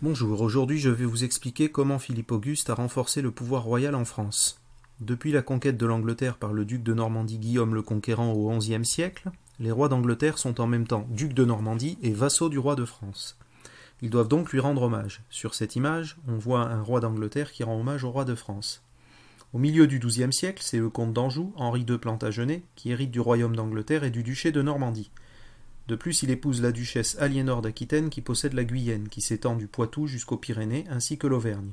Bonjour, aujourd'hui je vais vous expliquer comment Philippe Auguste a renforcé le pouvoir royal en France. Depuis la conquête de l'Angleterre par le duc de Normandie Guillaume le Conquérant au XIe siècle, les rois d'Angleterre sont en même temps ducs de Normandie et vassaux du roi de France. Ils doivent donc lui rendre hommage. Sur cette image, on voit un roi d'Angleterre qui rend hommage au roi de France. Au milieu du XIIe siècle, c'est le comte d'Anjou, Henri II Plantagenet, qui hérite du royaume d'Angleterre et du duché de Normandie. De plus, il épouse la duchesse Aliénor d'Aquitaine qui possède la Guyenne, qui s'étend du Poitou jusqu'aux Pyrénées, ainsi que l'Auvergne.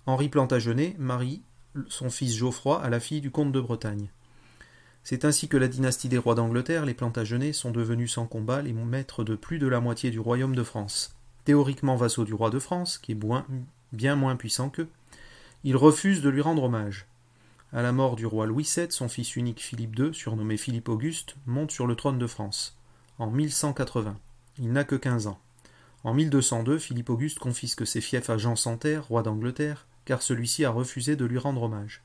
Henri Plantagenet marie son fils Geoffroy à la fille du comte de Bretagne. C'est ainsi que la dynastie des rois d'Angleterre, les Plantagenets, sont devenus sans combat les maîtres de plus de la moitié du royaume de France. Théoriquement vassaux du roi de France, qui est bien moins puissant qu'eux, ils refusent de lui rendre hommage. À la mort du roi Louis VII, son fils unique Philippe II, surnommé Philippe Auguste, monte sur le trône de France. En 1180. Il n'a que 15 ans. En 1202, Philippe Auguste confisque ses fiefs à Jean Santerre, roi d'Angleterre, car celui-ci a refusé de lui rendre hommage.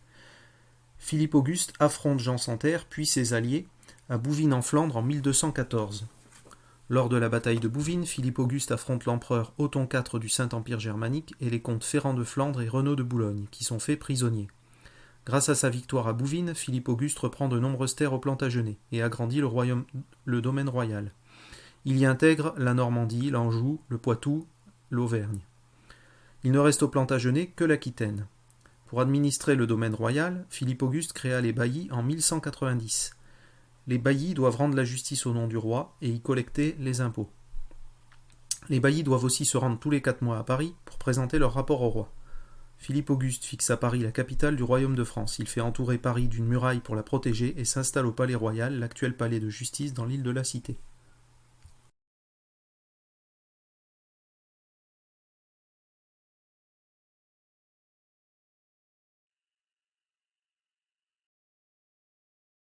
Philippe Auguste affronte Jean Santerre, puis ses alliés, à Bouvines en Flandre en 1214. Lors de la bataille de Bouvines, Philippe Auguste affronte l'empereur Othon IV du Saint-Empire germanique et les comtes Ferrand de Flandre et Renaud de Boulogne, qui sont faits prisonniers. Grâce à sa victoire à Bouvines, Philippe Auguste reprend de nombreuses terres aux Plantagenets et agrandit le domaine royal. Il y intègre la Normandie, l'Anjou, le Poitou, l'Auvergne. Il ne reste aux Plantagenets que l'Aquitaine. Pour administrer le domaine royal, Philippe Auguste créa les baillis en 1190. Les baillis doivent rendre la justice au nom du roi et y collecter les impôts. Les baillis doivent aussi se rendre tous les 4 mois à Paris pour présenter leur rapport au roi. Philippe Auguste fixe à Paris la capitale du royaume de France. Il fait entourer Paris d'une muraille pour la protéger et s'installe au palais royal, l'actuel palais de justice dans l'île de la Cité.